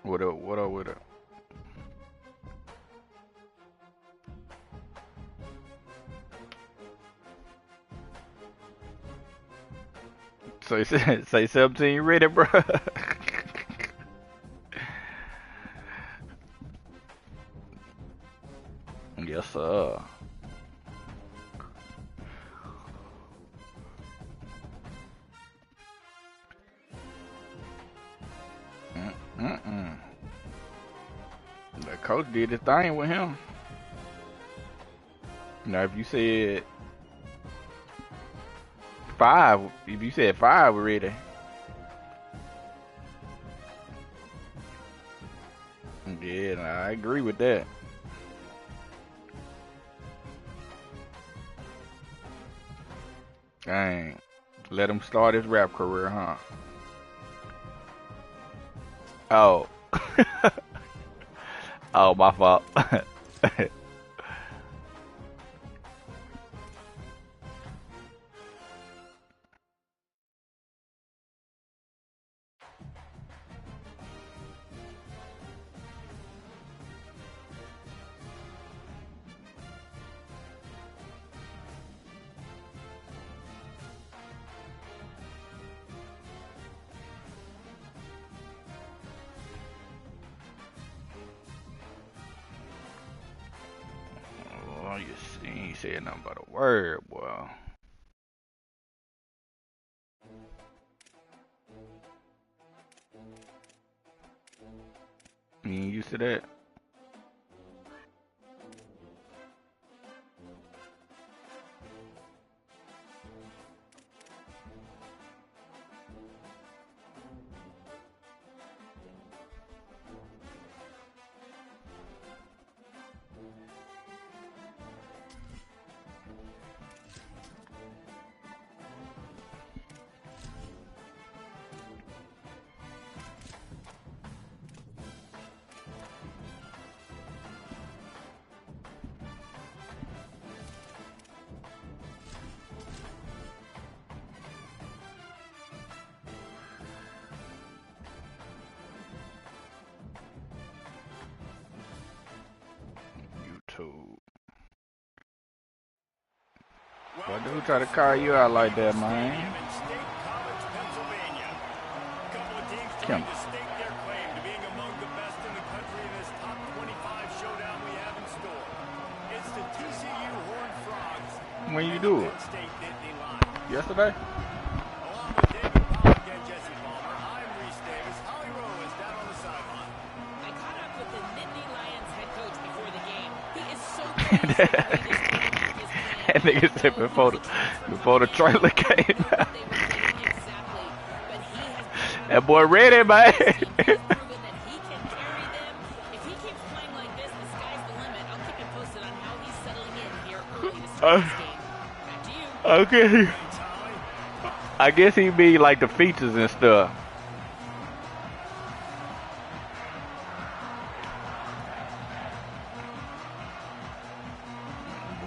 What up? What up? What up? Say 17. You ready, bro? Yes, sir. Mm-mm. The coach did his thing with him. Now, if you said five, we're ready. Yeah, nah, I agree with that. Dang. Let him start his rap career, huh? Oh. Oh, my fault. Oh, you ain't said nothing but a word, boy. You ain't used to that? YouTube. Why do you try to call you out like that, man? Kim. To stake their claim to being among the best in the country in this top 25 showdown we have in store. It's the TCU Horned Frogs. When you do it? Yesterday? Along with David Pollock and Jesse Palmer, I'm Reese Davis. Holly Rowe is down on the sideline. I caught up with the Nittany Lions head coach before the game. He is so pleased with the way this team is playing. That nigga said before the trailer came out. That boy ready, man. Okay. I guess he be like the features and stuff.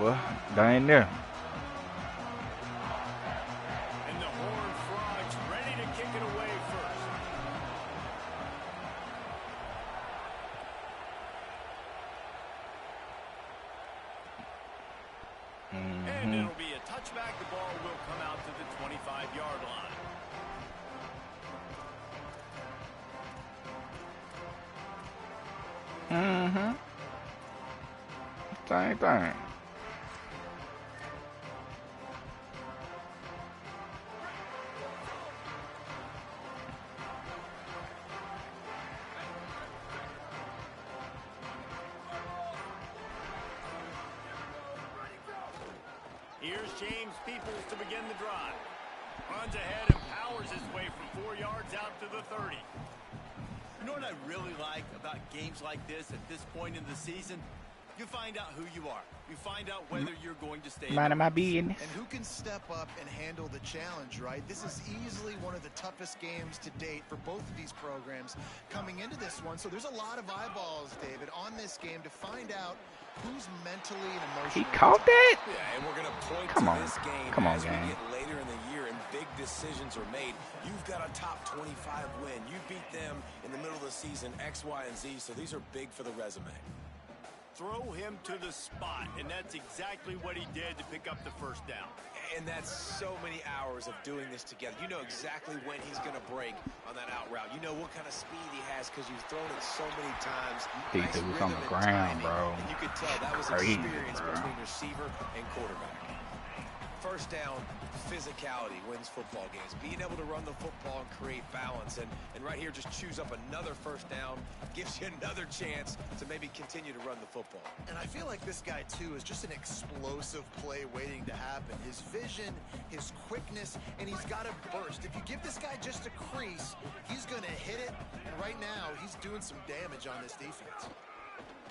Well, they ain't there. And the Horned Frogs ready to kick it away first. And it'll be a touchback. The ball will come out to the 25-yard line. Same thing. Here's James Peoples to begin the drive. Runs ahead and powers his way from 4 yards out to the 30. You know what I really like about games like this at this point in the season? You find out who you are. You find out whether you're going to stay. Minding my business. And who can step up and handle the challenge, right? This is easily one of the toughest games to date for both of these programs coming into this one. So there's a lot of eyeballs, David, on this game to find out who's mentally and emotionally. He caught that? Yeah, and we're going to point Come to on. this game Come on, as we gang. get later in the year and big decisions are made. You've got a top 25 win. You beat them in the middle of the season, X, Y, and Z, so these are big for the resume. Throw him to the spot, and that's exactly what he did to pick up the first down. And that's so many hours of doing this together. You know exactly when he's going to break on that out route. You know what kind of speed he has because you've thrown it so many times. These Nice dudes on the rhythm and ground, timing, bro. And you could tell that was Crazy, experience bro. between receiver and quarterback. First down, physicality wins football games. Being able to run the football and create balance. And right here, just choose up another first down. Gives you another chance to maybe continue to run the football. And I feel like this guy, too, is just an explosive play waiting to happen. His vision, his quickness, and he's got a burst. If you give this guy just a crease, he's going to hit it. And right now, he's doing some damage on this defense.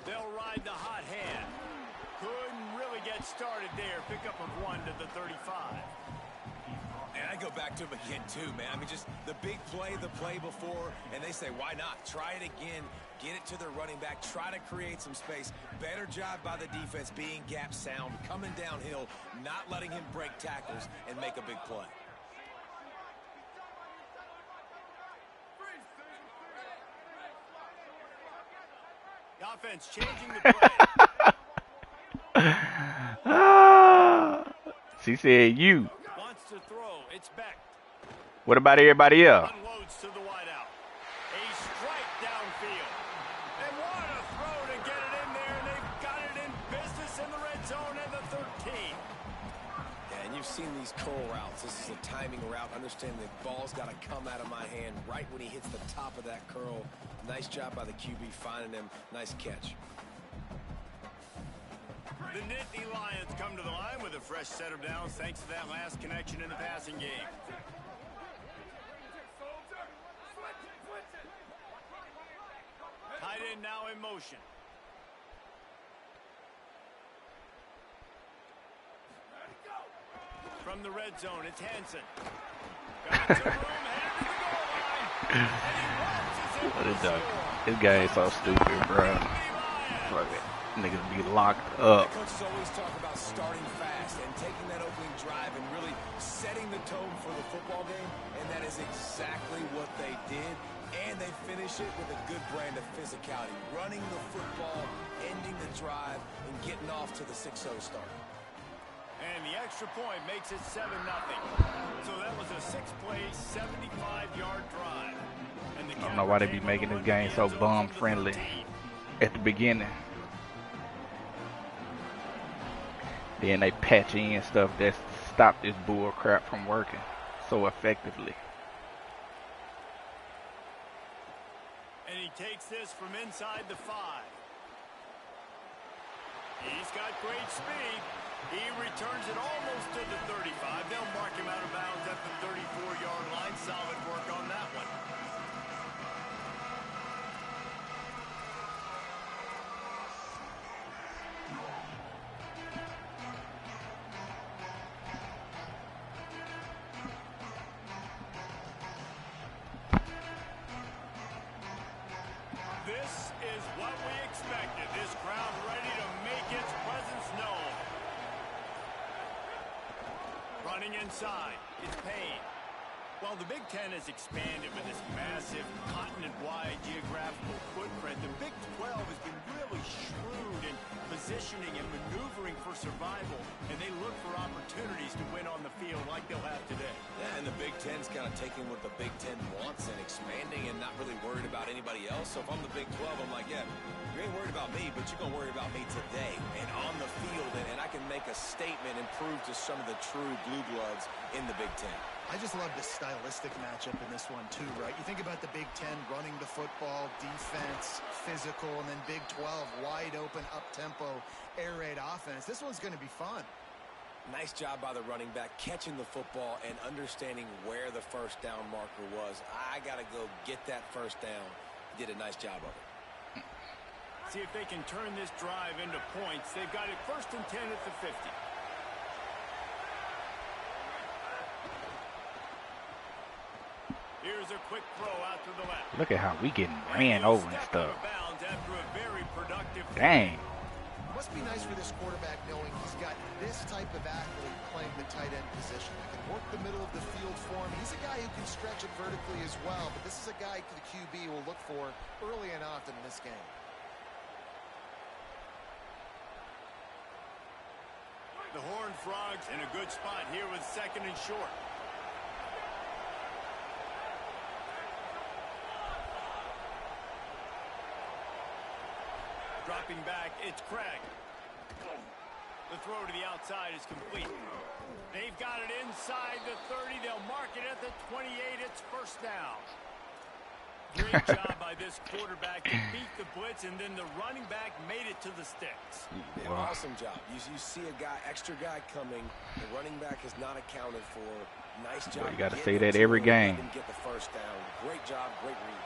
They'll ride the hot hand. Couldn't really get started there. Pickup of 1 to the 35. And I go back to him again, too, man. I mean, just the big play, the play before, and they say, why not? Try it again. Get it to their running back. Try to create some space. Better job by the defense being gap sound, coming downhill, not letting him break tackles and make a big play. The offense changing the play. She said you. Wants to throw. It's Beck. What about everybody else? Unloads to the wideout. A strike downfield. And what a throw to get it in there. And they've got it in business in the red zone at the 13. Yeah, and you've seen these curl routes. This is a timing route. Understand the ball's got to come out of my hand right when he hits the top of that curl. Nice job by the QB finding him. Nice catch. The Nittany Lions come to the line with a fresh set of downs thanks to that last connection in the passing game. Tight end now in motion. From the red zone, it's Hansen. Got some room, headed to the goal line. And he watches it. What is that? This guy is so stupid, bro. Fuck it. Niggas be locked up. The coaches always talk about starting fast and taking that opening drive and really setting the tone for the football game, and that is exactly what they did. And they finish it with a good brand of physicality, running the football, ending the drive, and getting off to the 6-0 start. And the extra point makes it 7-0. So that was a 6-play, 75-yard drive. And the I don't know why they be making this game so bum-friendly at the beginning. Then they patch in stuff that stop this bull crap from working so effectively. And he takes this from inside the 5. He's got great speed. He returns it almost to the 35. They'll mark him out of bounds at the 34-yard line. Solid work on that one. This is what we expected. This crowd ready to make its presence known. Running inside, it's Payne. Well, the Big Ten has expanded with this massive continent-wide geographical footprint. The Big 12 has been really shrewd in positioning and maneuvering for survival, and they look for opportunities to win on the field like they'll have today. Yeah, and the Big Ten's kind of taking what the Big Ten wants and expanding and not really worried about anybody else. So if I'm the Big 12, I'm like, yeah, you ain't worried about me, but you're going to worry about me today and on the field, and I can make a statement and prove to some of the true blue bloods in the Big Ten. I just love the stylistic matchup in this one, too, right? You think about the Big Ten running the football, defense, physical, and then Big 12, wide open, up-tempo, air raid offense. This one's going to be fun. Nice job by the running back, catching the football and understanding where the first down marker was. I got to go get that first down. He did a nice job of it. See if they can turn this drive into points. They've got it 1st and 10 at the 50. Here's a quick throw out to the left. Look at how we getting ran over and stuff. After a very productive Dang. It must be nice for this quarterback knowing he's got this type of athlete playing the tight end position. He can work the middle of the field for him. He's a guy who can stretch it vertically as well, but this is a guy the QB will look for early and often in this game. The Horned Frogs in a good spot here with 2nd and short. Dropping back, it's Craig. The throw to the outside is complete. They've got it inside the 30. They'll mark it at the 28. It's 1st down. Great job by this quarterback to beat the blitz, and then the running back made it to the sticks. Wow. Awesome job. You see a extra guy coming. The running back is not accounted for. Nice job. You got to say that every game. Get the 1st down. Great job. Great read.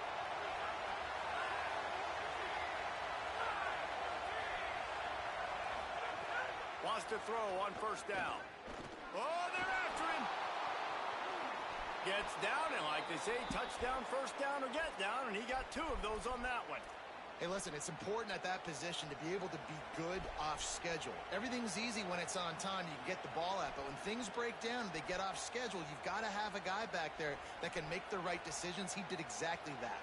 Wants to throw on 1st down. Oh, they're after him. Gets down, and like they say, touchdown, 1st down, or get down, and he got 2 of those on that one. Hey, listen, it's important at that position to be able to be good off schedule. Everything's easy when it's on time. You can get the ball out, but when things break down, they get off schedule. You've got to have a guy back there that can make the right decisions. He did exactly that.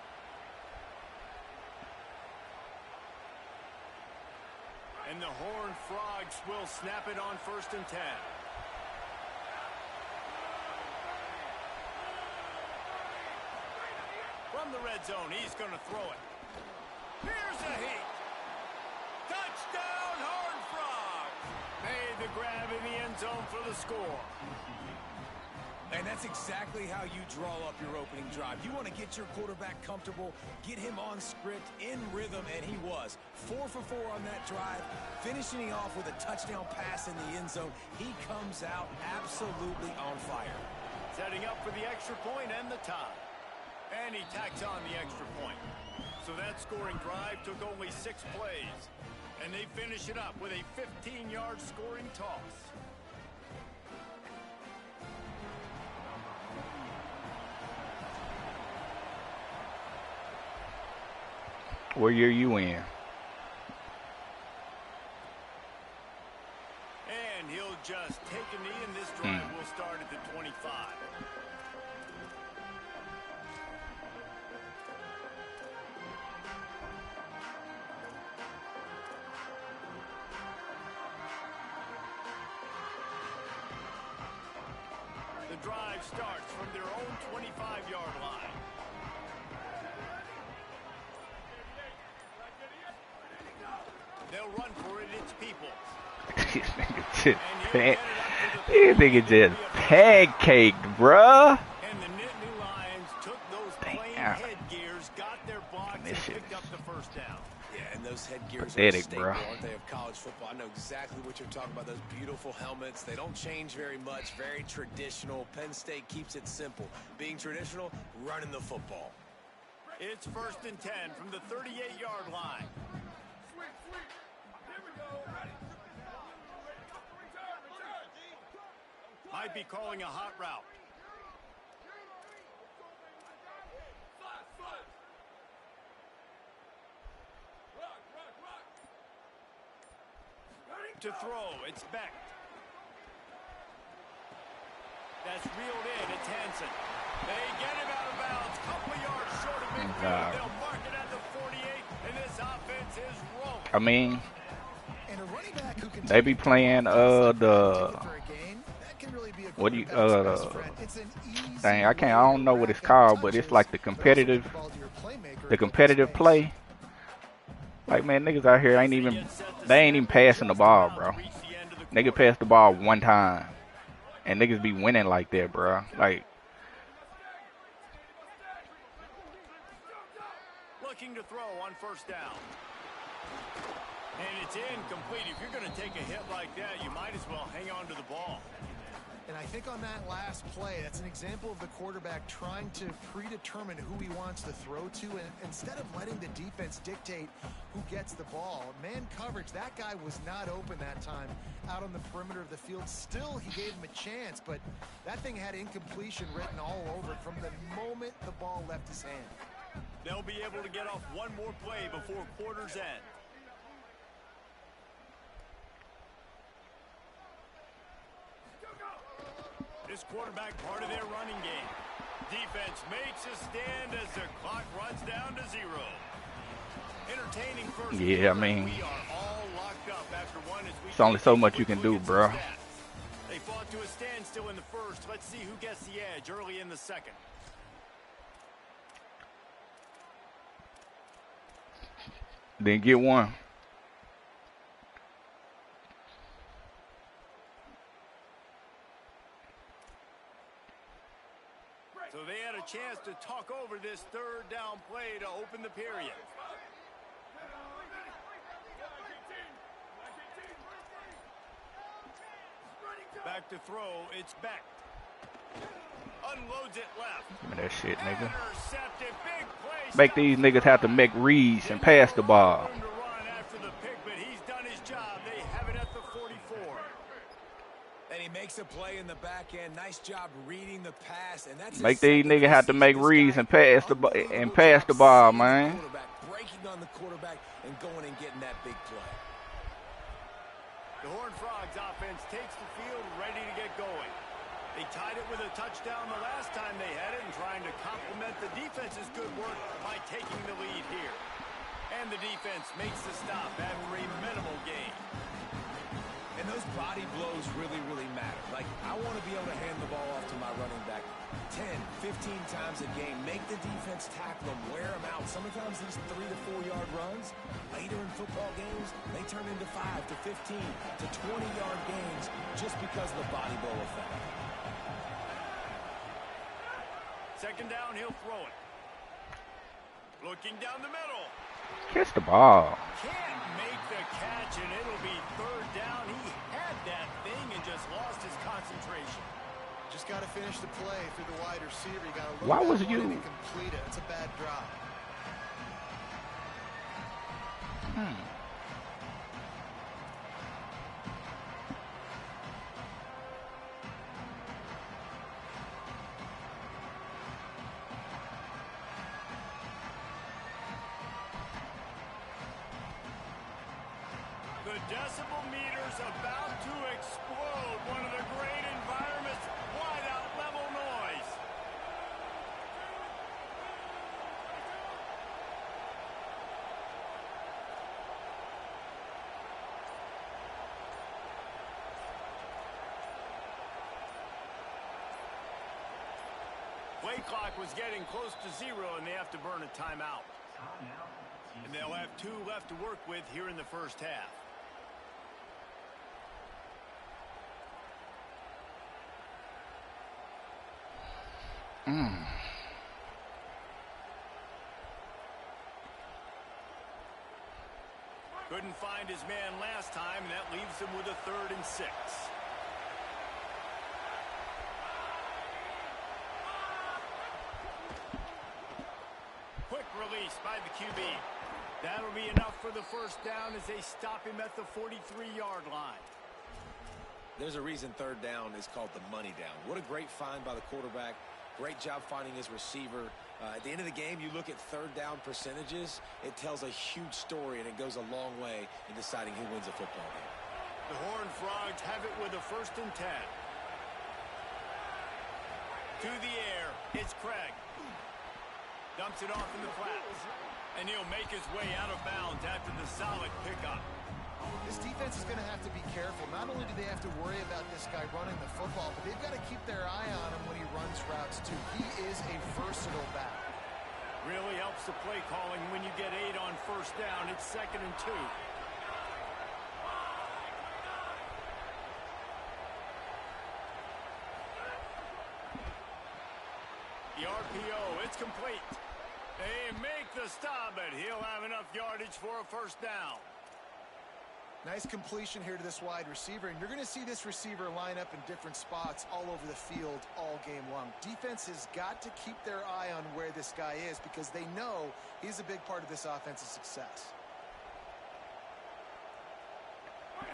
And the Horned Frogs will snap it on 1st and 10. From the red zone, he's going to throw it. Here's a heat. Touchdown, Horned Frogs. Made the grab in the end zone for the score. And that's exactly how you draw up your opening drive. You want to get your quarterback comfortable, get him on script, in rhythm, and he was. 4 for 4 on that drive, finishing off with a touchdown pass in the end zone. He comes out absolutely on fire. Setting up for the extra point and the tie. And he tacks on the extra point. So that scoring drive took only 6 plays. And they finish it up with a 15-yard scoring toss. What year you in? And he'll just take a knee, and this drive will start at the 25. The drive starts from their own 25-yard line. They'll run for it, it's Peoples. These niggas just pancaked, bruh. And the Nittany Lions took those plain headgears, got their blocks, and picked up the 1st down. Yeah, and those headgears pathetic, are a staple, bro. aren't they, of college football? I know exactly what you're talking about, those beautiful helmets. They don't change very much, very traditional. Penn State keeps it simple. Being traditional, running the football. It's 1st and 10 from the 38-yard line. Might be calling a hot route. To throw, it's Beck. That's reeled in, it's Hansen. They get him out of bounds, couple of yards short of midfield. They'll mark it at the 48, and this offense is rolling. I mean, And a running back who can they be playing what do you dang, I don't know what it's called, but it's like the competitive play. Like, man, niggas out here they ain't even passing the ball, bro. Nigga pass the ball one time, and niggas be winning like that, bro. Like, looking to throw on 1st down. And it's incomplete. If you're going to take a hit like that, you might as well hang on to the ball. And I think on that last play, that's an example of the quarterback trying to predetermine who he wants to throw to, and instead of letting the defense dictate who gets the ball. Man coverage, that guy was not open that time out on the perimeter of the field. Still, he gave him a chance, but that thing had incompletion written all over it from the moment the ball left his hand. They'll be able to get off one more play before quarter's end. This quarterback part of their running game. Defense makes a stand as the clock runs down to 0. Entertaining first. Yeah, I mean, we are all locked up after one as we it's only so much you can do, bro. They fought to a standstill in the first. Let's see who gets the edge early in the second. Didn't get one. So they had a chance to talk over this third down play to open the period. Back to throw, it's Beck. Unloads it left. Give me that shit, nigga. Intercepted, big play. Make these niggas have to make reads and pass the ball. To run after the pick, but he's done his job. They have it at the 44. And he makes a play in the back end. Nice job reading the pass. And that's Make these niggas have to make reads and pass the ball, man. Breaking on the quarterback and going and getting that big play. The Horned Frogs offense takes the field, ready to get going. They tied it with a touchdown the last time they had it and trying to complement the defense's good work by taking the lead here. And the defense makes the stop after a minimal gain. And those body blows really, really matter. Like, I want to be able to hand the ball off to my running back 10, 15 times a game. Make the defense tackle them, wear them out. Sometimes these 3 to 4 yard runs, later in football games, they turn into 5 to 15 to 20 yard gains just because of the body blow effect. Second down, he'll throw it. Looking down the middle. Catch the ball. Can't make the catch, and it'll be third down. He had that thing and just lost his concentration. Just got to finish the play through the wide receiver. You got to look Why at was it you? and complete it. It's a bad drop. The decibel meter's about to explode. One of the great environments, wide out level noise. Play clock was getting close to 0, and they have to burn a timeout. And they'll have 2 left to work with here in the first half. Couldn't find his man last time, and that leaves him with a 3rd and 6. Quick release by the QB. That'll be enough for the first down as they stop him at the 43-yard line. There's a reason third down is called the money down. What a great find by the quarterback. Great job finding his receiver. At the end of the game, you look at third down percentages. It tells a huge story, and it goes a long way in deciding who wins a football game. The Horned Frogs have it with a 1st and 10. To the air, it's Craig. Dumps it off in the flats. And he'll make his way out of bounds after the solid pickup. This defense is going to have to be careful. Not only do they have to worry about this guy running the football, but they've got to keep their eye on him when he runs routes, too. He is a versatile back. Really helps the play calling when you get 8 on first down. It's 2nd and 2. The RPO, it's complete. They make the stop, but he'll have enough yardage for a first down. Nice completion here to this wide receiver, and you're going to see this receiver line up in different spots all over the field all game long. Defense has got to keep their eye on where this guy is because they know he's a big part of this offense's success.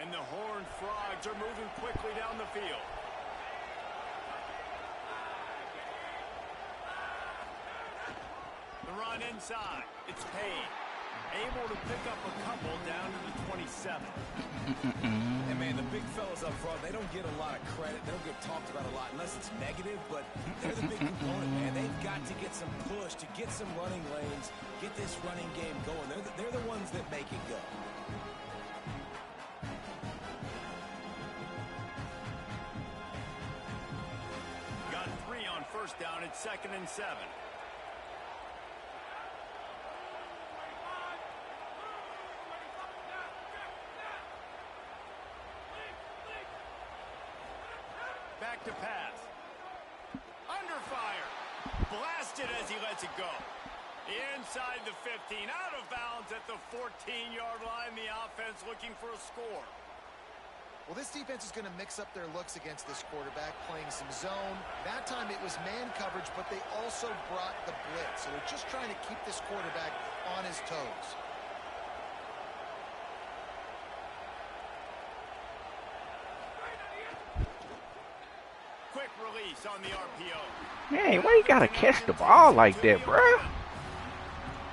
And the Horned Frogs are moving quickly down the field. The run inside. It's Payne. Able to pick up a couple down to the 27. And man, the big fellas up front, they don't get a lot of credit. They don't get talked about a lot unless it's negative, but they're the big component, man. They've got to get some push, to get some running lanes, get this running game going. They're the ones that make it go. Got 3 on first down at 2nd and 7. Back to pass. Under fire. Blasted as he lets it go. Inside the 15. Out of bounds at the 14-yard line. The offense looking for a score. Well, this defense is going to mix up their looks against this quarterback, playing some zone. That time it was man coverage, but they also brought the blitz. So they're just trying to keep this quarterback on his toes. Quick release on the RPO. Man, why you gotta catch the ball like that, bro?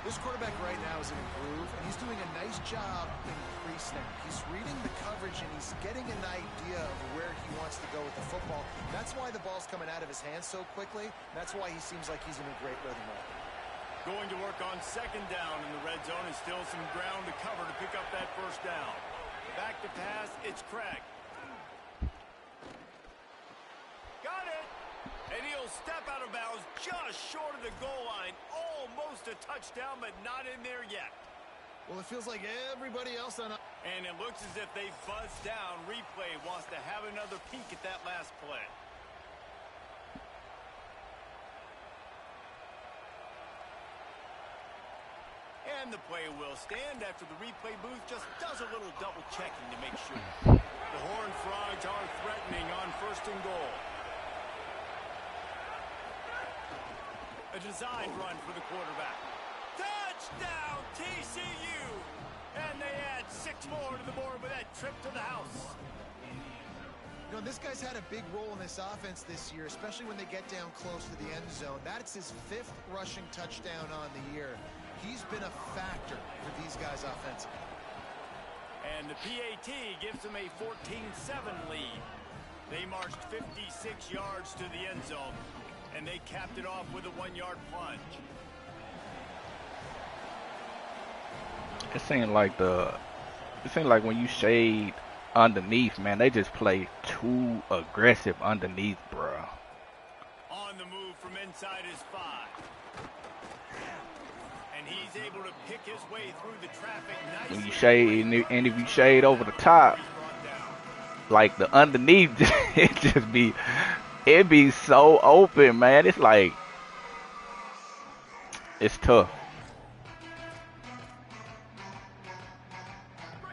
This quarterback right now is in a groove, and he's doing a nice job in pre-snap. He's reading the coverage, and he's getting an idea of where he wants to go with the football. That's why the ball's coming out of his hands so quickly. That's why he seems like he's in a great rhythm right now. Going to work on 2nd down in the red zone, and still some ground to cover to pick up that first down. Back to pass, it's Craig. Got it! And he'll step out of bounds just short of the goal line. Almost a touchdown, but not in there yet. Well, it feels like everybody else on... And it looks as if they buzzed down. Replay wants to have another peek at that last play. And the play will stand after the replay booth just does a little double checking to make sure. The Horned Frogs are threatening on 1st and goal. A designed run for the quarterback. Touchdown, TCU! And they add 6 more to the board with that trip to the house. You know, this guy's had a big role in this offense this year, especially when they get down close to the end zone. That's his 5th rushing touchdown on the year. He's been a factor for these guys offensively. And the PAT gives them a 14-7 lead. They marched 56 yards to the end zone, and they capped it off with a 1-yard plunge. It seemed like when you shade underneath, man, they just play too aggressive underneath, bro. On the move from inside his 5. And he's able to pick his way through the traffic nicely. When you shade, and if you shade over the top, like the underneath, it be so open, man. It's like, it's tough.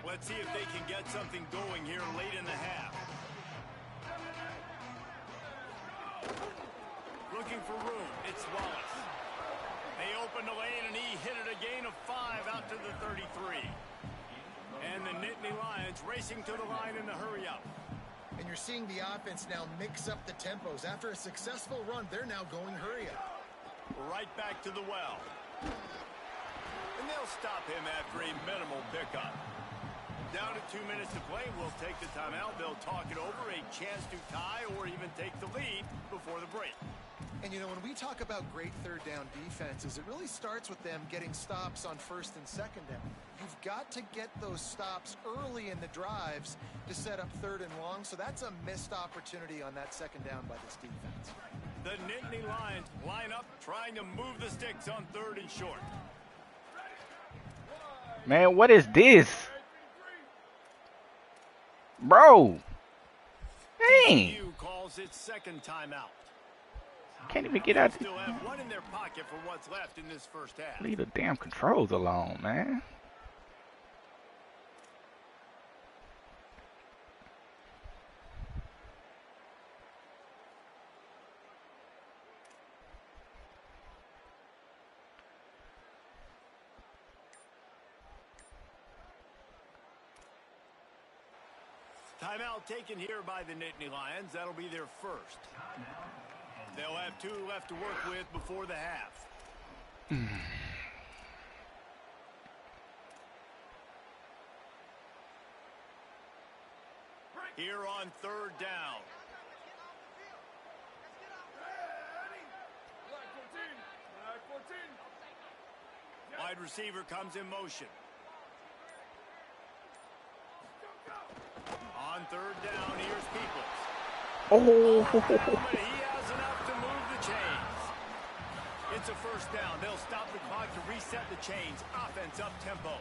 Let's see if they can get something going here late in the half. Looking for room. It's Wallace. They open the lane, and he hit it a gain of 5 out to the 33. And the Nittany Lions racing to the line in the hurry up. And you're seeing the offense now mix up the tempos. After a successful run, they're now going hurry up. Right back to the well. And they'll stop him after a minimal pickup. Down to 2 minutes to play. We'll take the timeout. They'll talk it over. A chance to tie or even take the lead before the break. And, you know, when we talk about great 3rd down defenses, it really starts with them getting stops on 1st and 2nd down. You've got to get those stops early in the drives to set up 3rd and long, so that's a missed opportunity on that 2nd down by this defense. The Nittany Lions line up, trying to move the sticks on 3rd and short. Man, what is this? Bro. Dang. TCU calls its 2nd timeout. Can't even get out. Still have 1 in their pocket for what's left in this first half. Leave the damn controls alone, man. Timeout taken here by the Nittany Lions. That'll be their first. They'll have 2 left to work with before the half. Here on 3rd down. Wide receiver comes in motion. On 3rd down, here's Peoples. Oh. But he has enough to move the chains. It's a first down. They'll stop the clock to reset the chains. Offense up tempo.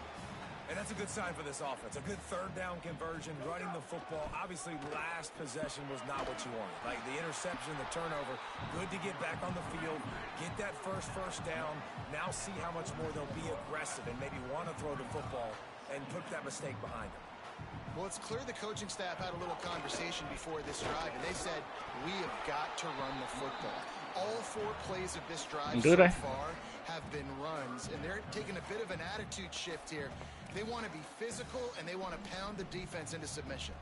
And that's a good sign for this offense. A good 3rd down conversion, running the football. Obviously, last possession was not what you wanted. Like the interception, the turnover. Good to get back on the field, get that first down. Now see how much more they'll be aggressive and maybe want to throw the football and put that mistake behind them. Well, it's clear the coaching staff had a little conversation before this drive, and they said, we have got to run the football. All 4 plays of this drive so far have been runs, and they're taking a bit of an attitude shift here. They want to be physical, and they want to pound the defense into submission.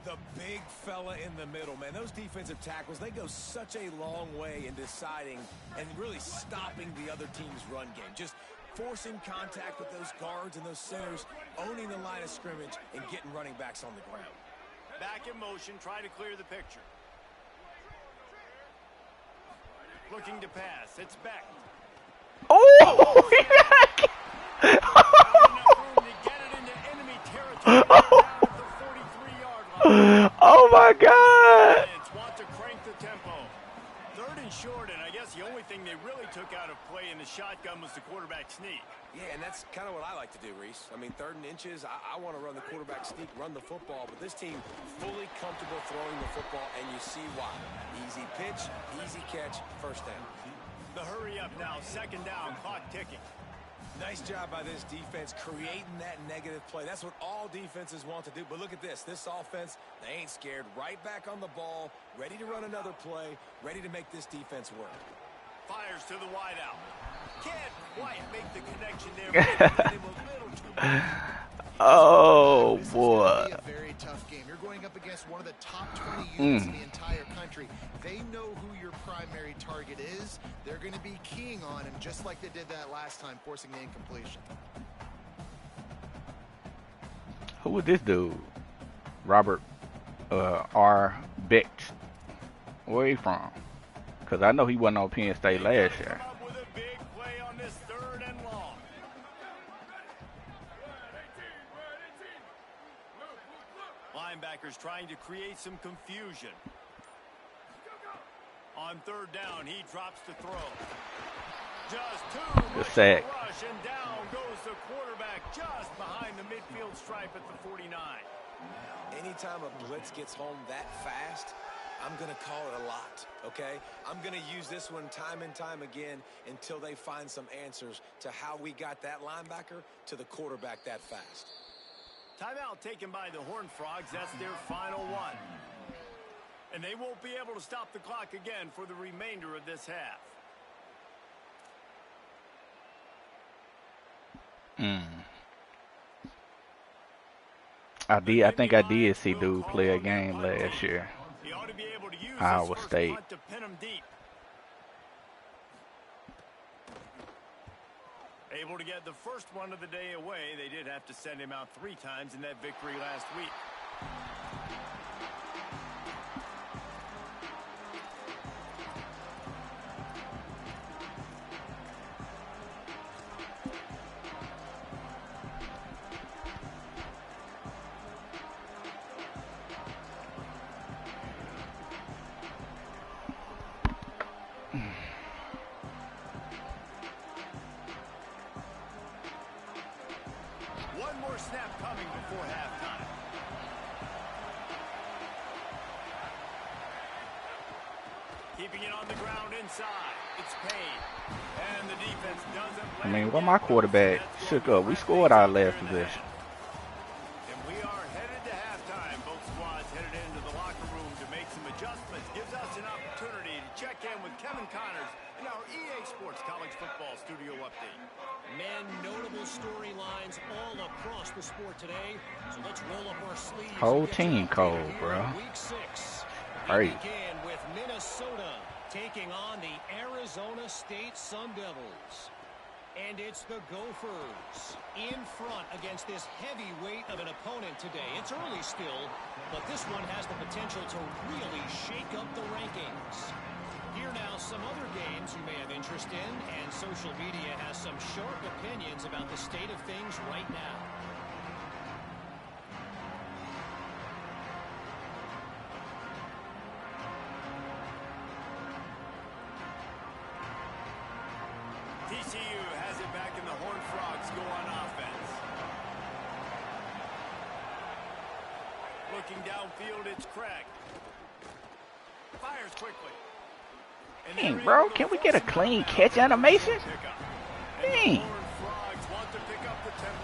The big fella in the middle, man. Those defensive tackles, they go such a long way in deciding and really stopping the other team's run game. Just forcing contact with those guards and those centers, owning the line of scrimmage, and getting running backs on the ground. Back in motion, try to clear the picture. Looking to pass. It's Beck. Oh! Oh my God! Want to crank the tempo. 3rd and short, and I guess the only thing they really took out of play in the shotgun was the quarterback sneak. Yeah, and that's kind of what I like to do, Reese. I mean, 3rd and inches, I want to run the quarterback sneak, run the football, but this team fully comfortable throwing the football, and you see why. Easy pitch, easy catch, first down. The hurry up now, 2nd down, clock ticking. Nice job by this defense creating that negative play. That's what all defenses want to do. But look at this. This offense, they ain't scared. Right back on the ball, ready to run another play, ready to make this defense work. Fires to the wideout. Can't quite make the connection there. Oh, boy. This is going to be a very tough game. You're going up against one of the top 20 units in the entire country. They know who your primary target is. They're going to be keying on him, just like they did that last time, forcing the incompletion. Who was this dude? Robert R. Becht. Where he from? Because I know he wasn't on Penn State last year. With a big play on this 3rd and long. Linebackers trying to create some confusion. On 3rd down, he drops to throw. Just too much sack. rush, and down goes the quarterback just behind the midfield stripe at the 49. Anytime a blitz gets home that fast, I'm going to call it a lot, okay? I'm going to use this one time and time again until they find some answers to how we got that linebacker to the quarterback that fast. Timeout taken by the Horned Frogs. That's their final one. And they won't be able to stop the clock again for the remainder of this half. I think I did see dude play a game last year. He ought to be able to use Iowa his State. punt to pin him deep. Able to get the first one of the day away. They did have to send him out 3 times in that victory last week. One more snap coming before halftime. Keeping it on the ground inside. It's Payne. And the defense doesn't I mean, where my quarterback shook up. We scored our last possession. And we are headed to halftime. Both squads headed into the locker room to make some adjustments. Gives us an opportunity to check in with Kevin Connors in our EA Sports College Football Studio Update. Men, notable storylines all across the sport today. So let's roll up our sleeves. Whole team cold, bro. Week 6. Right. We begin with Minnesota taking on the Arizona State Sun Devils. And it's the Gophers in front against this heavyweight of an opponent today. It's early still, but this one has the potential to really shake up the rankings. Here now, some other games you may have interest in, and social media has some sharp opinions about the state of things right now. TCU has it back and the Horned Frogs go on offense. Looking downfield, it's Craig. Fires quickly. Dang, bro, can we get a clean catch animation? Dang.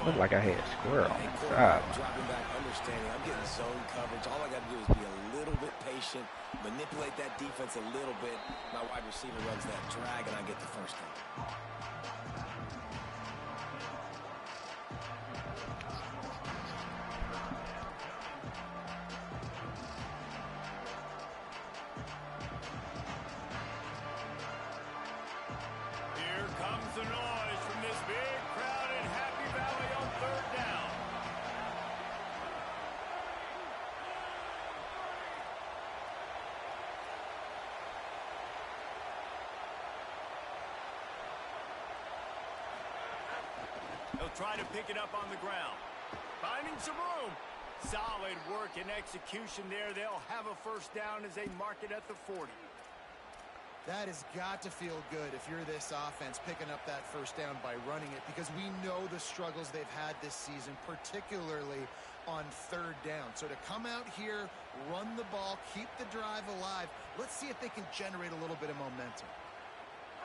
Looked like I had a squirrel on the side. Dropping back, understanding. I'm getting zone coverage. All I got to do is be a little bit patient, manipulate that defense a little bit. My wide receiver runs that drag, and I get the first down. The noise from this big crowd in Happy Valley on 3rd down. They'll try to pick it up on the ground. Finding some room. Solid work and execution there. They'll have a first down as they mark it at the 40. That has got to feel good if you're this offense picking up that first down by running it, because we know the struggles they've had this season, particularly on 3rd down. So to come out here, run the ball, keep the drive alive, let's see if they can generate a little bit of momentum.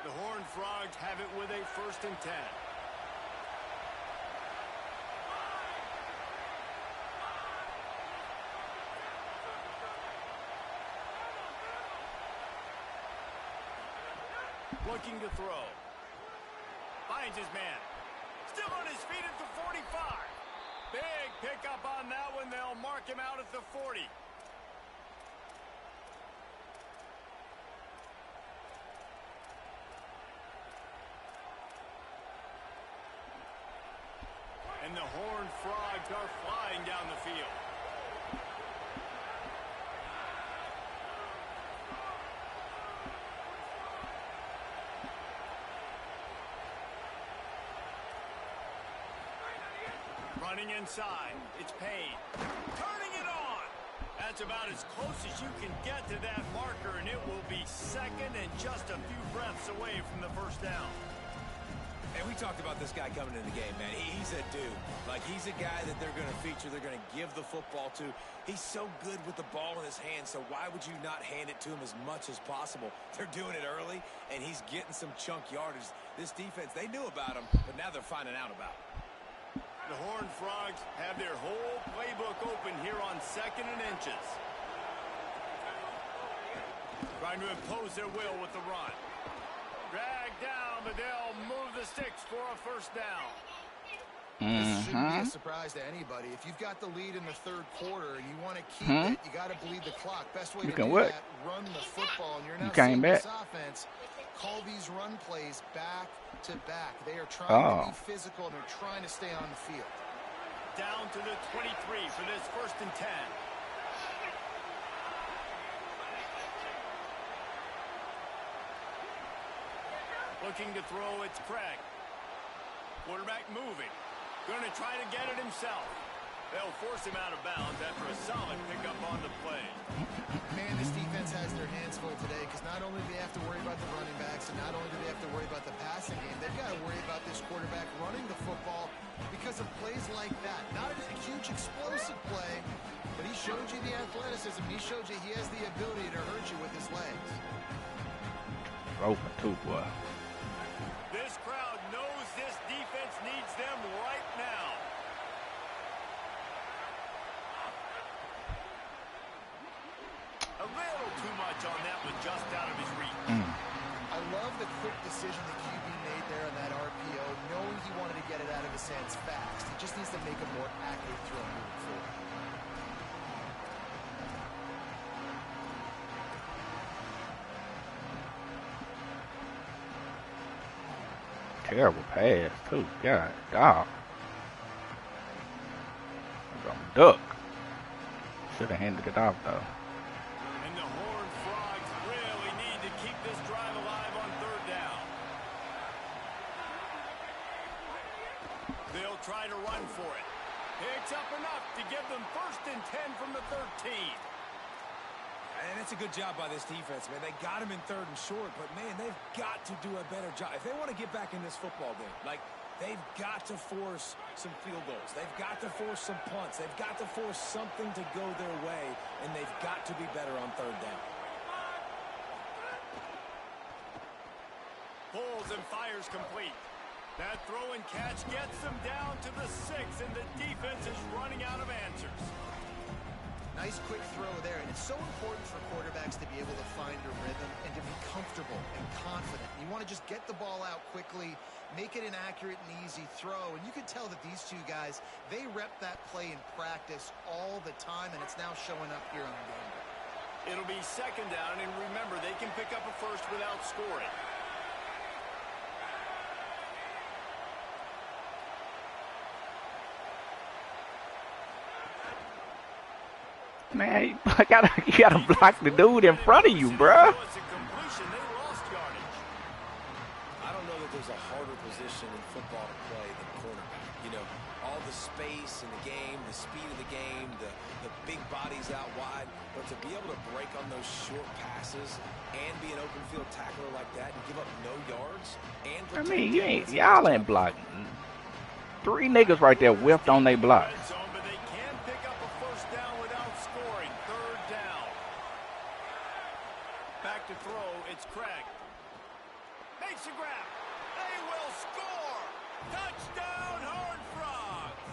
The Horned Frogs have it with a 1st and 10. Looking to throw. Finds his man. Still on his feet at the 45. Big pickup on that one. They'll mark him out at the 40. And the Horned Frogs are flying down the field. Running inside, it's Payne. Turning it on. That's about as close as you can get to that marker, and it will be 2nd and just a few breaths away from the first down. And we talked about this guy coming into the game, man. He's a dude. Like, he's a guy that they're going to feature, they're going to give the football to. He's so good with the ball in his hands, so why would you not hand it to him as much as possible? They're doing it early, and he's getting some chunk yardage. This defense, they knew about him, but now they're finding out about him. The Horned Frogs have their whole playbook open here on 2nd and inches. Trying to impose their will with the run. Drag down, but they'll move the sticks for a first down. This shouldn't be a surprise to anybody. If you've got the lead in the 3rd quarter and you want to keep it, you got to bleed the clock. Best way to do that, run the football. And you're now seeing this offense call these run plays back to back. They are trying to be physical, and they're trying to stay on the field. Down to the 23 for this 1st and 10. Looking to throw, it's Craig. Quarterback moving. Going to try to get it himself. They'll force him out of bounds after a solid pickup on the play. Man, this defense has their hands full today, because not only do they have to worry about the running backs, and not only do they have to worry about the passing game, they've got to worry about this quarterback running the football because of plays like that. Not a huge explosive play, but he showed you the athleticism. He showed you he has the ability to hurt you with his legs. Open too, boy. This crowd knows this defense needs them right now. A little too much on that one, just out of his reach. love the quick decision the QB made there on that RPO, knowing he wanted to get it out of his hands fast. He just needs to make a more accurate throw moving forward. Terrible pass, too. God, dog. Duck. Should have handed it off, though. And the Horned Frogs really need to keep this drive alive on third down. They'll try to run for it. Picks up enough to give them 1st and 10 from the 13. And it's a good job by this defense, man. They got him in 3rd and short, but, man, they've got to do a better job. If they want to get back in this football game, like, they've got to force some field goals. They've got to force some punts. They've got to force something to go their way, and they've got to be better on 3rd down. Pulls and fires complete. That throw and catch gets them down to the 6, and the defense is running out of answers. Nice quick throw there, and it's so important for quarterbacks to be able to find a rhythm and to be comfortable and confident. You want to just get the ball out quickly, make it an accurate and easy throw, and you can tell that these two guys, they rep that play in practice all the time, and it's now showing up here on the game day. It'll be 2nd down, and remember, they can pick up a first without scoring. Man, you gotta block the dude in front of you, bruh. I don't know that there's a harder position in football to play than cornerback. You know, all the space in the game, the speed of the game, the big bodies out wide. But to be able to break on those short passes and be an open field tackler like that and give up no yards and I mean, y'all ain't blocking. 3 niggas right there whiffed on they block. Back to throw, it's Craig. Makes a grab. They will score. Touchdown, Horned Frogs.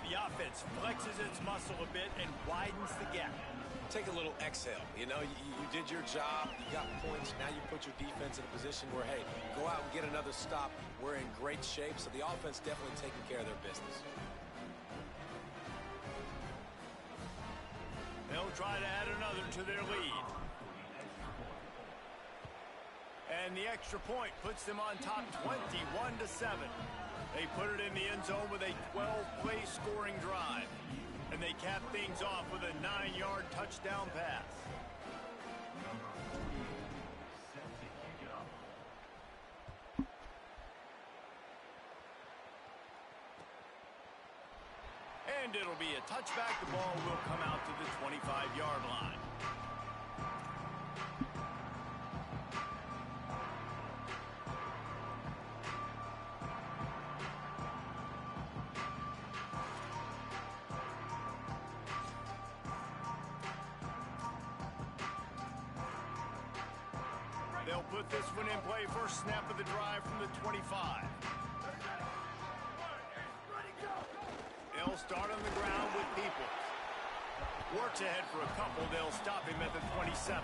The offense flexes its muscle a bit and widens the gap. Take a little exhale. You know, you did your job. You got points. Now you put your defense in a position where, hey, go out and get another stop. We're in great shape, so the offense definitely taking care of their business. They'll try to add another to their lead. And the extra point puts them on top 21-7. They put it in the end zone with a 12-play scoring drive. And they cap things off with a 9-yard touchdown pass. And it'll be a touchback. The ball will come out to the 25-yard line. They'll put this one in play. First snap of the drive from the 25. They'll start on the ground with Peoples. Works ahead for a couple. They'll stop him at the 27.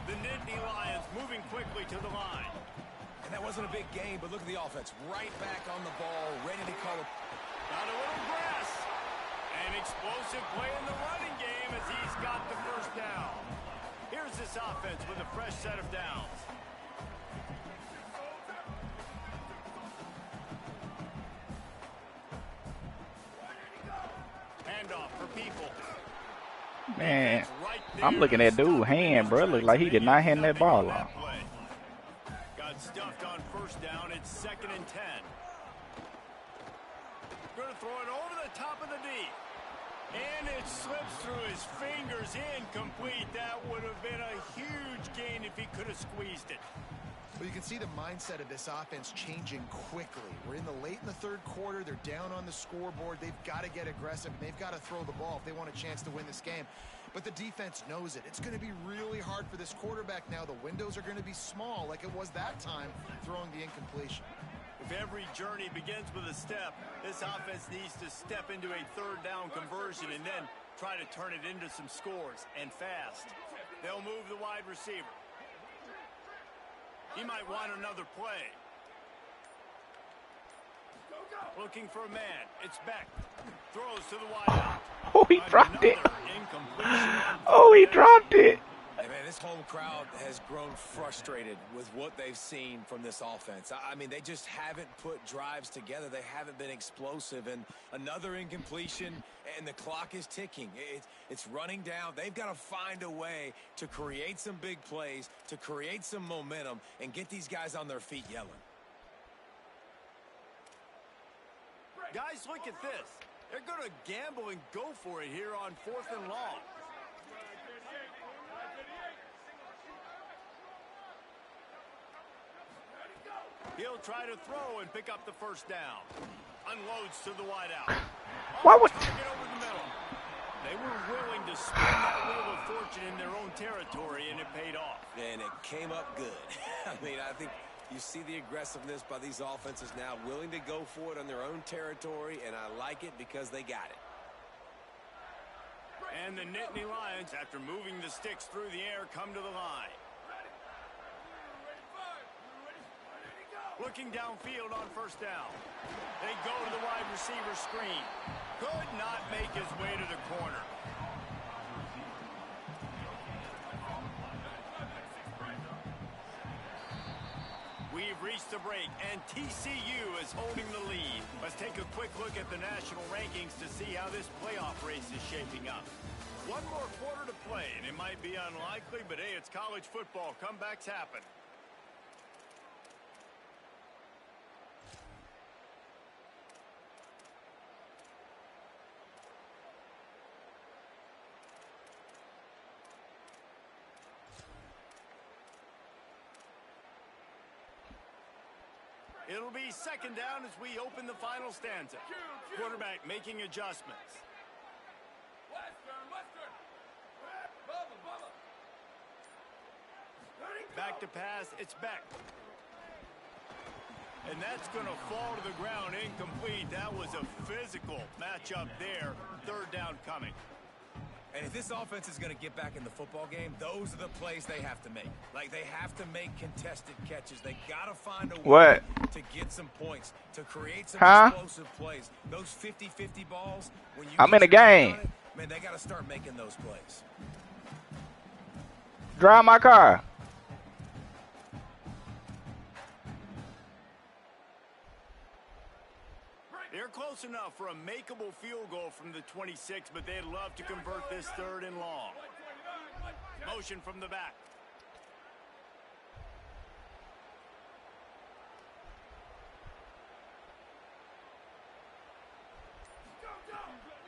The Nittany Lions moving quickly to the line. And that wasn't a big game, but look at the offense. Right back on the ball, ready to call it. Got a little grass. An explosive play in the running game as he's got the first down. Here's this offense with a fresh set of downs. Handoff for People. Man, I'm looking at dude's hand, bro. Look like he did not hand that ball off. Got stuffed on first down. It's 2nd and 10. Going to throw it over the top of the D. And it slips through his fingers, incomplete. That would have been a huge gain if he could have squeezed it. Well, you can see the mindset of this offense changing quickly. We're in the late in the 3rd quarter. They're down on the scoreboard. They've got to get aggressive, and they've got to throw the ball if they want a chance to win this game. But the defense knows it. It's going to be really hard for this quarterback now. The windows are going to be small like it was that time throwing the incompletion. If every journey begins with a step, this offense needs to step into a 3rd down conversion and then try to turn it into some scores, and fast. They'll move the wide receiver. He might want another play. Looking for a man. It's Beck. Throws to the wide out. Oh, he dropped it. Another incompletion on Oh, he third down. dropped it. Hey, man, this home crowd has grown frustrated with what they've seen from this offense. I mean, they just haven't put drives together. They haven't been explosive. And another incompletion, and the clock is ticking. It's running down. They've got to find a way to create some big plays, to create some momentum, and get these guys on their feet yelling. Guys, look at this. They're going to gamble and go for it here on 4th and long. He'll try to throw and pick up the first down. Unloads to the wideout. Why would... Target over the middle. They were willing to spin that wheel of fortune in their own territory, and it paid off. And it came up good. I mean, I think you see the aggressiveness by these offenses now, willing to go for it on their own territory, and I like it because they got it. And the Nittany Lions, after moving the sticks through the air, come to the line. Looking downfield on first down. They go to the wide receiver screen. Could not make his way to the corner. We've reached the break, and TCU is holding the lead. Let's take a quick look at the national rankings to see how this playoff race is shaping up. One more quarter to play, and it might be unlikely, but hey, it's college football. Comebacks happen. It'll be second down as we open the final stanza. Quarterback making adjustments. Back to pass, it's Beck. And that's going to fall to the ground incomplete. That was a physical matchup there. Third down coming. And if this offense is going to get back in the football game, those are the plays they have to make. Like, they have to make contested catches. They got to find a way to get some points, to create some explosive plays. Those 50-50 balls, when you I'm in the game. Man, they got to start making those plays. Drive my car. They're close enough for a makeable field goal from the 26, but they'd love to convert this third and long. Motion from the back.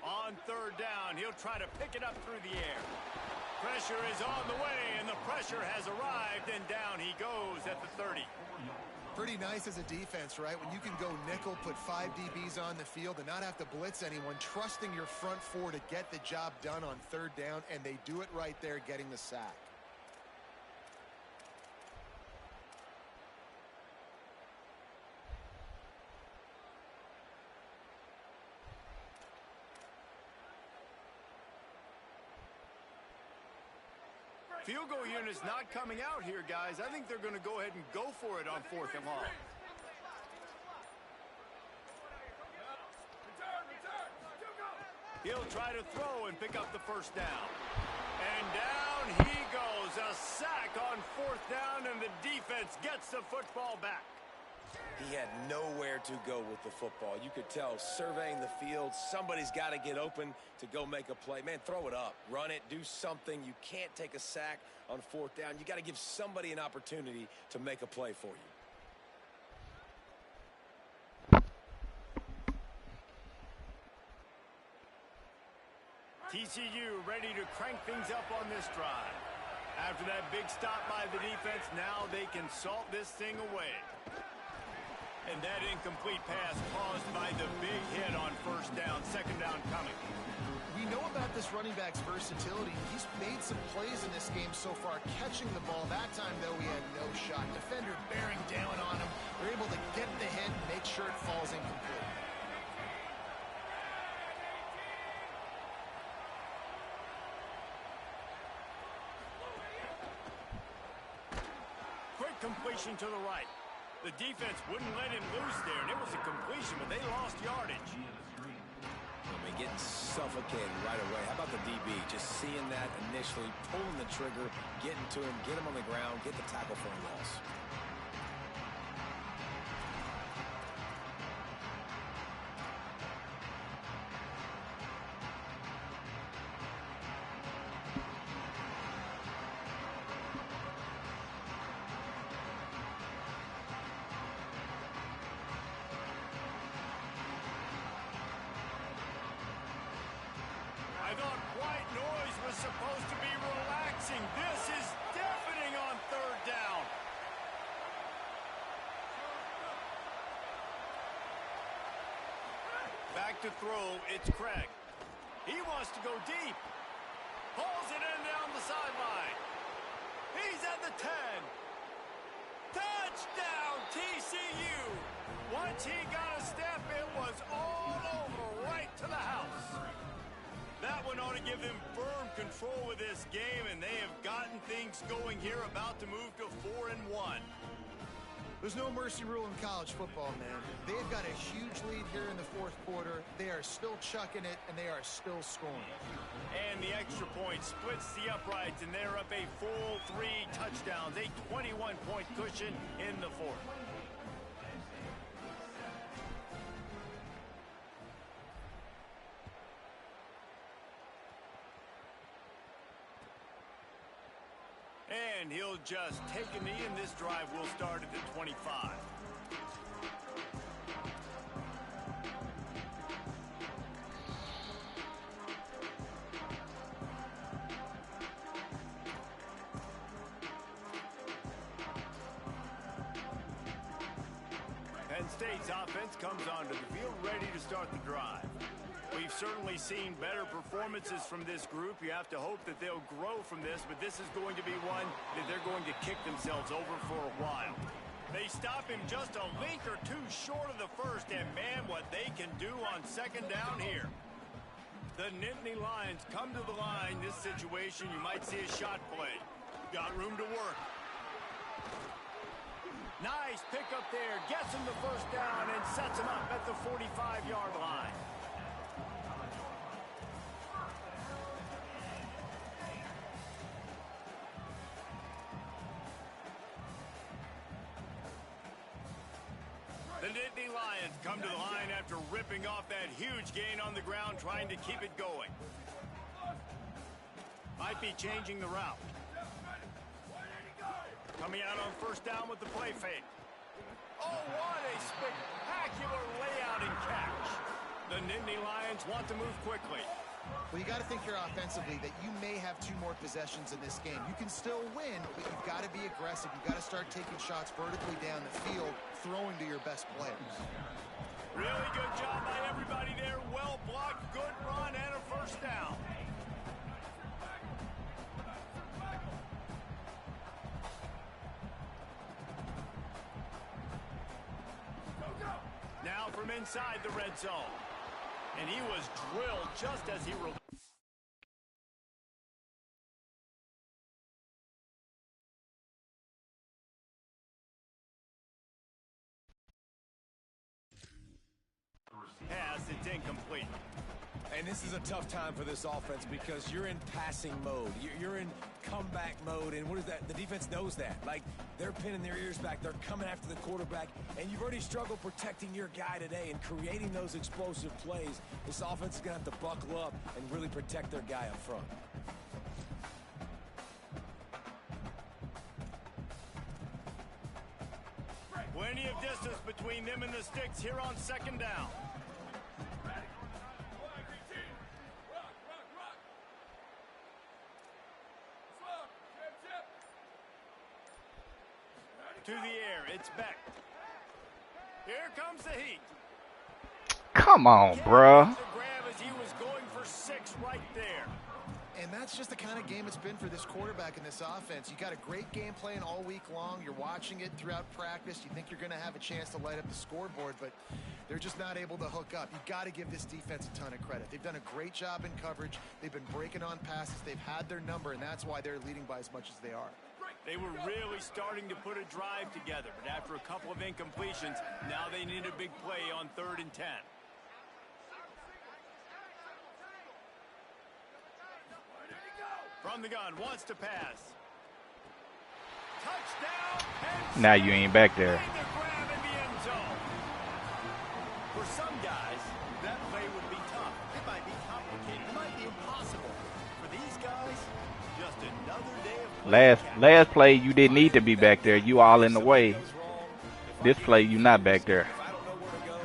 On third down, he'll try to pick it up through the air. Pressure is on the way, and the pressure has arrived, and down he goes at the 30. Pretty nice as a defense, right? When you can go nickel, put 5 DBs on the field and not have to blitz anyone, trusting your front four to get the job done on third down, and they do it right there, getting the sack. Field goal unit's not coming out here, guys. I think they're going to go ahead and go for it on 4th and long. He'll try to throw and pick up the first down. And down he goes. A sack on 4th down, and the defense gets the football back. He had nowhere to go with the football. You could tell, surveying the field, somebody's got to get open to go make a play. Man, throw it up, run it, do something. You can't take a sack on 4th down. You got to give somebody an opportunity to make a play for you. TCU ready to crank things up on this drive. After that big stop by the defense, now they can salt this thing away. And that incomplete pass caused by the big hit on first down, second down coming. We know about this running back's versatility. He's made some plays in this game so far, catching the ball. That time, though, he had no shot. Defender bearing down on him. They're able to get the hit and make sure it falls incomplete. completion to the right. The defense wouldn't let him loose there, and it was a completion, but they lost yardage. I mean, getting suffocated right away. How about the DB? Just seeing that initially, pulling the trigger, getting to him, get him on the ground, get the tackle for a loss. I thought white noise was supposed to be relaxing. This is deafening on third down. Back to throw, it's Craig. He wants to go deep. Pulls it in down the sideline. He's at the 10. Touchdown, TCU. Once he got a step, it was all over, right to the house. That one ought to give them firm control with this game, and they have gotten things going here, about to move to 4-1. There's no mercy rule in college football, man. They've got a huge lead here in the fourth quarter. They are still chucking it, and they are still scoring. And the extra point splits the uprights, and they're up a full 3 touchdowns, a 21-point cushion in the fourth. And he'll just take a knee, and this drive will start at the 25. Penn State's offense comes onto the field ready to start the drive. We've certainly seen better performances from this group. You have to hope that they'll grow from this, but this is going to be one that they're going to kick themselves over for a while. They stop him just a link or two short of the first, and man, what they can do on second down here. The Nittany Lions come to the line. This situation, you might see a shot play. Got room to work. Nice pickup there. Gets him the first down and sets him up at the 45-yard line. The Nittany Lions come to the line after ripping off that huge gain on the ground, trying to keep it going. Might be changing the route. Coming out on first down with the play fake. Oh, what a spectacular layout and catch. The Nittany Lions want to move quickly. Well, you got to think here offensively that you may have 2 more possessions in this game. You can still win, but you've got to be aggressive. You've got to start taking shots vertically down the field, throwing to your best players. Really good job by everybody there. Well blocked, good run, and a first down. Now from inside the red zone. And he was drilled just as he released. Pass, it's incomplete. And this is a tough time for this offense because you're in passing mode. You're in comeback mode, and what is that? The defense knows that. Like, they're pinning their ears back. They're coming after the quarterback, and you've already struggled protecting your guy today and creating those explosive plays. This offense is going to have to buckle up and really protect their guy up front. Plenty of distance between them and the sticks here on second down. To the air, it's Beck. Here comes the heat. Come on, bruh. Grab as he was going for 6 right there. And that's just the kind of game it's been for this quarterback in this offense. You got a great game plan all week long. You're watching it throughout practice. You think you're going to have a chance to light up the scoreboard, but they're just not able to hook up. You got to give this defense a ton of credit. They've done a great job in coverage. They've been breaking on passes. They've had their number, and that's why they're leading by as much as they are. They were really starting to put a drive together, but after a couple of incompletions, now they need a big play on 3rd and 10. From the gun, wants to pass. Touchdown, Penn. Now you ain't back there. Made the grab in the end zone. For some guys, that play would be tough. It might be complicated. It might be impossible. For these guys, just another day of play. Last play, you didn't need to be back there. You all in the way. This play, you not back there. If I don't know where to go,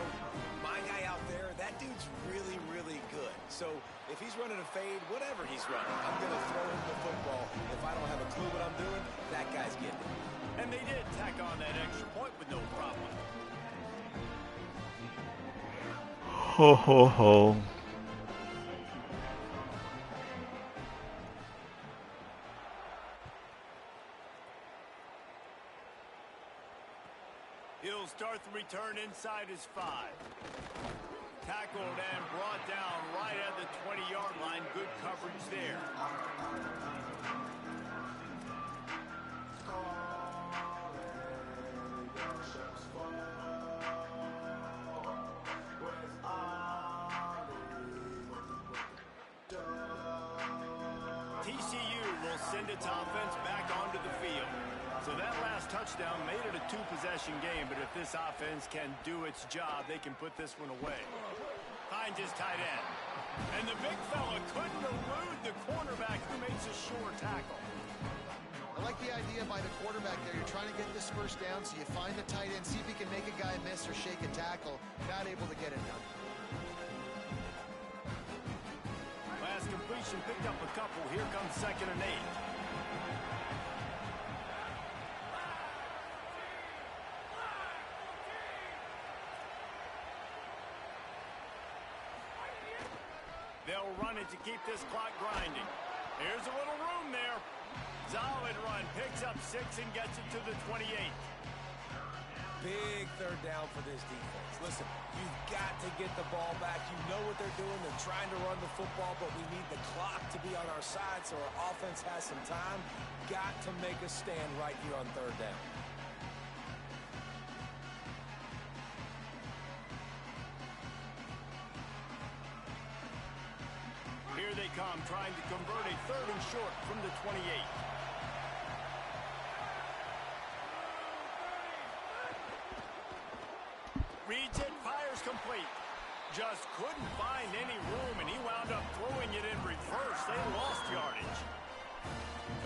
my guy out there, that dude's really, really good. So if he's running a fade, whatever he's running, I'm going to throw him the football. If I don't have a clue what I'm doing, that guy's getting it. And they did tack on that extra point with no problem. Ho, ho, ho. He'll start the return inside his 5. Tackled and brought down right at the 20-yard line. Good coverage there. TCU will send its offense back onto the field. So that last touchdown made it a 2-possession game, but if this offense can do its job, they can put this one away. Finds his tight end. And the big fella couldn't elude the cornerback who makes a sure tackle. I like the idea by the quarterback there. You're trying to get this first down, so you find the tight end, see if he can make a guy miss or shake a tackle. Not able to get it done. Last completion picked up a couple. Here comes 2nd and 8. They'll run it to keep this clock grinding. Here's a little room there. Solid run. Picks up 6 and gets it to the 28. Big 3rd down for this defense. Listen, you've got to get the ball back. You know what they're doing. They're trying to run the football, but we need the clock to be on our side so our offense has some time. Got to make a stand right here on 3rd down. Here they come, trying to convert a 3rd and short from the 28. Reads it, fires complete. Just couldn't find any room, and he wound up throwing it in reverse. They lost yardage.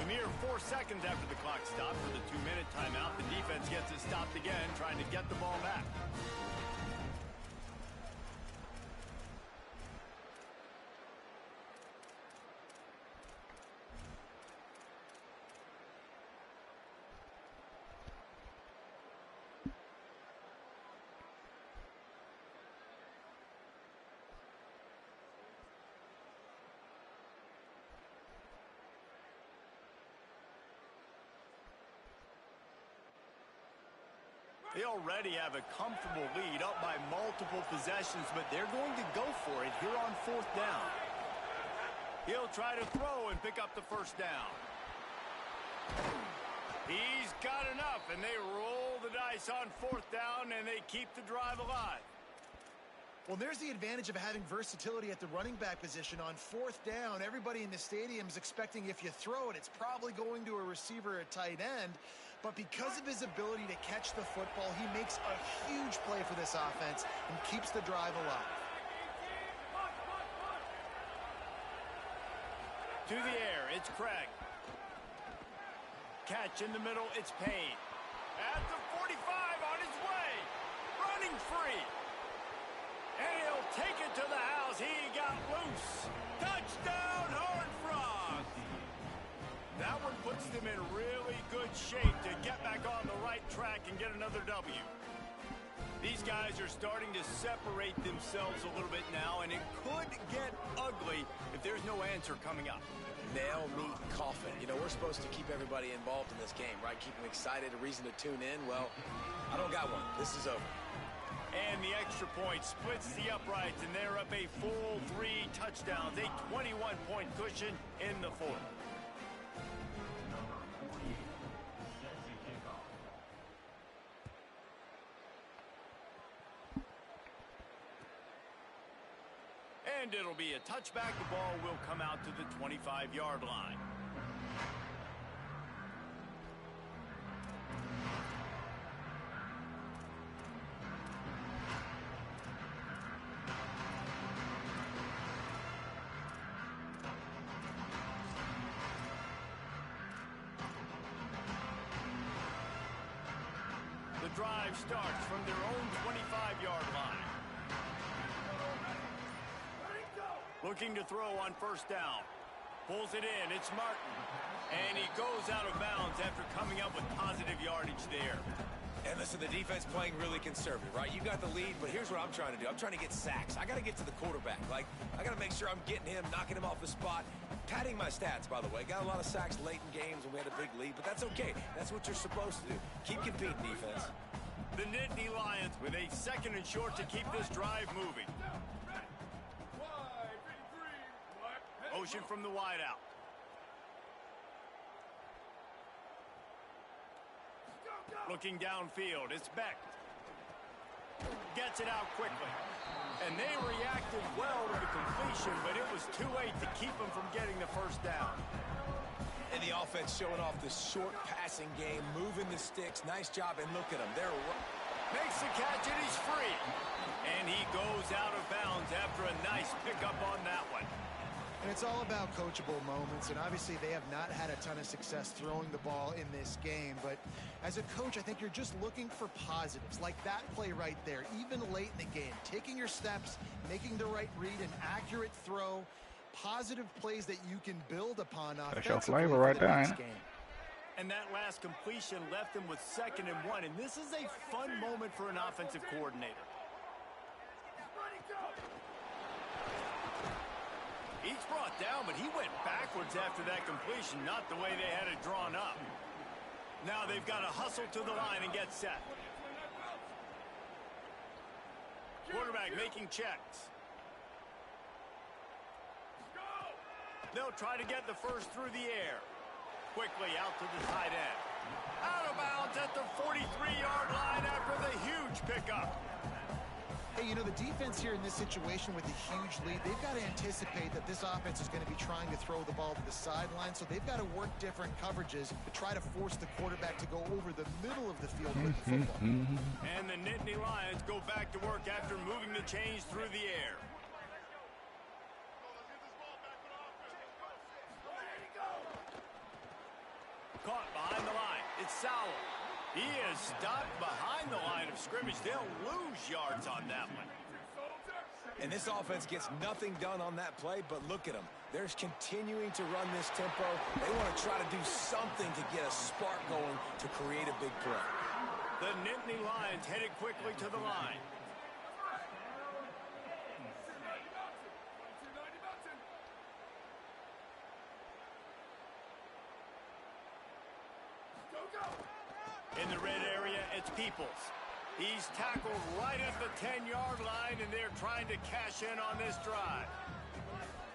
A mere 4 seconds after the clock stopped for the 2-minute timeout, the defense gets it stopped again, trying to get the ball back. They already have a comfortable lead, up by multiple possessions, but they're going to go for it here on 4th down. He'll try to throw and pick up the 1st down. He's got enough, and they roll the dice on 4th down, and they keep the drive alive. Well, there's the advantage of having versatility at the running back position. On 4th down, everybody in the stadium is expecting if you throw it, it's probably going to a receiver at tight end. But because of his ability to catch the football, he makes a huge play for this offense and keeps the drive alive. To the air, it's Craig. Catch in the middle, it's Payne. At the 45, on his way. Running free. And he'll take it to the house. He got loose. Touchdown, Horned Frogs. That one puts them in really good shape to get back on the right track and get another W. These guys are starting to separate themselves a little bit now, and it could get ugly if there's no answer coming up. Nail, meat, coffin. You know, we're supposed to keep everybody involved in this game, right? Keep them excited, a reason to tune in. Well, I don't got one. This is over. And the extra point splits the uprights, and they're up a full 3 touchdowns, a 21-point cushion in the 4th. And it'll be a touchback. The ball will come out to the 25-yard line. The drive starts from their own 25-yard line. Looking to throw on first down. Pulls it in. It's Martin. And he goes out of bounds after coming up with positive yardage there. And listen, the defense playing really conservative, right? You got the lead, but here's what I'm trying to do. I'm trying to get sacks. I got to get to the quarterback. Like, I got to make sure I'm getting him, knocking him off the spot. Padding my stats, by the way. Got a lot of sacks late in games when we had a big lead, but that's okay. That's what you're supposed to do. Keep competing, defense. The Nittany Lions with a 2nd and short to keep this drive moving. Motion from the wideout. Looking downfield, it's Beck. Gets it out quickly. And they reacted well to the completion, but it was too late to keep them from getting the first down. And the offense showing off the short passing game, moving the sticks. Nice job, and look at them. They're makes the catch, and he's free. And he goes out of bounds after a nice pickup on that one. And it's all about coachable moments, and obviously they have not had a ton of success throwing the ball in this game, but as a coach, I think you're just looking for positives, like that play right there, even late in the game, taking your steps, making the right read, an accurate throw, positive plays that you can build upon offensively for the next game. And that last completion left him with 2nd and 1, and this is a fun moment for an offensive coordinator. He's brought down, but he went backwards after that completion, not the way they had it drawn up. Now they've got to hustle to the line and get set. Quarterback making checks. They'll try to get the first through the air. Quickly out to the tight end. Out of bounds at the 43-yard line after the huge pickup. Hey, you know, the defense here in this situation with a huge lead, they've got to anticipate that this offense is going to be trying to throw the ball to the sideline, so they've got to work different coverages to try to force the quarterback to go over the middle of the field with the football. And the Nittany Lions go back to work after moving the chains through the air. Caught behind the line. It's Sowell. He is stopped behind the line of scrimmage. They'll lose yards on that one. And this offense gets nothing done on that play, but look at them. They're continuing to run this tempo. They want to try to do something to get a spark going to create a big play. The Nittany Lions headed quickly to the line. In the red area, it's Peoples. He's tackled right at the 10-yard line, and they're trying to cash in on this drive.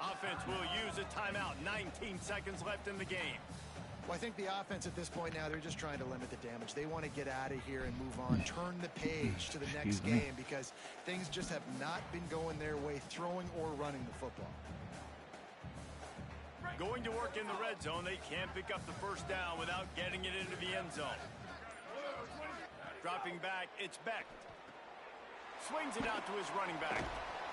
Offense will use a timeout. 19 seconds left in the game. Well, I think the offense at this point now, they're just trying to limit the damage. They want to get out of here and move on, turn the page to the next game because things just have not been going their way, throwing or running the football. Going to work in the red zone. They can't pick up the first down without getting it into the end zone. Dropping back, it's Beck. Swings it out to his running back.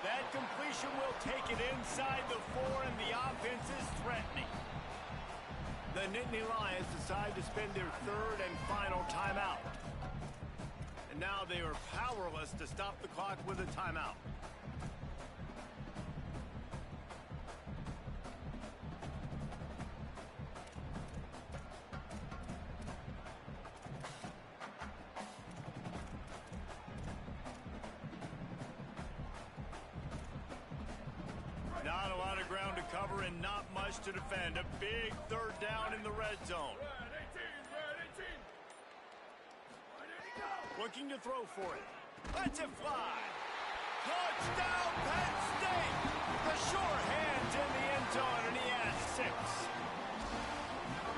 That completion will take it inside the 4, and the offense is threatening. The Nittany Lions decide to spend their 3rd and final timeout. And now they are powerless to stop the clock with a timeout. Not a lot of ground to cover and not much to defend. A big 3rd down in the red zone. Looking to throw for it. Lets it fly. Touchdown, Penn State! The sure hand's in the end zone, and he has 6.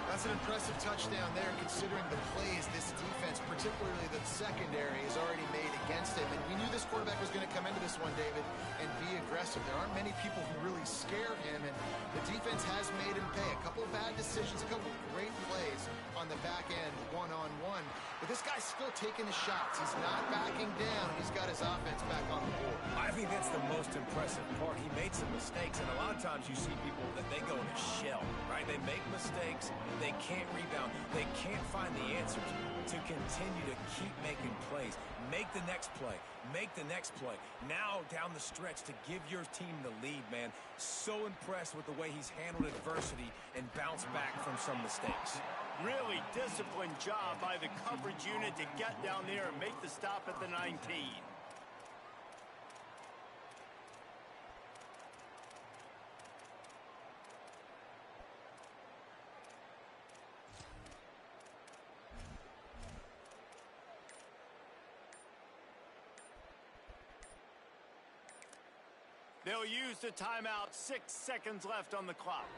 That's That's an impressive touchdown there, considering the plays this defense, particularly the secondary, has already made against him. And we knew this quarterback was going to come into this one, David, and be aggressive. There aren't many people who really scare him, and the defense has made him pay. A couple of bad decisions, a couple of great plays on the back end, one-on-one. But this guy's still taking his shots. He's not backing down. He's got his offense back on the board. I think that's the most impressive part. He made some mistakes, and a lot of times you see people that they go in a shell, right? They make mistakes. They can't rebound. They can't find the answers to continue to keep making plays. Make the next play. Make the next play. Now down the stretch to give your team the lead, man. So impressed with the way he's handled adversity and bounced back from some mistakes. Really disciplined job by the coverage unit to get down there and make the stop at the 19. They'll use the timeout. 6 seconds left on the clock.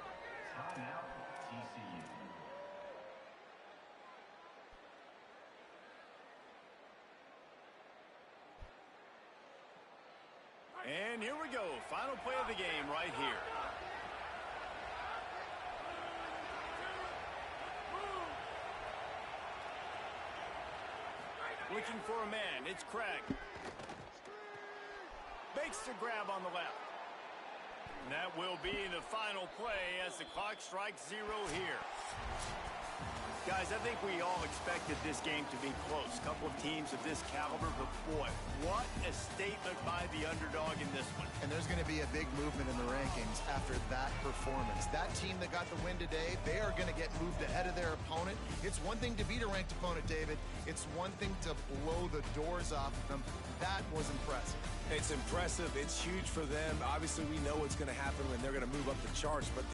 Timeout, TCU. And here we go. Final play of the game right here. Looking for a man. It's Craig. Makes the grab on the left. And that will be the final play as the clock strikes 0 here. Guys, I think we all expected this game to be close. A couple of teams of this caliber, but boy, what a statement by the underdog in this one. And there's going to be a big movement in the rankings after that performance. That team that got the win today, they are going to get moved ahead of their opponent. It's one thing to beat a ranked opponent, David. It's one thing to blow the doors off of them. That was impressive. It's impressive. It's huge for them. Obviously, we know what's going to happen when they're going to move up the charts, but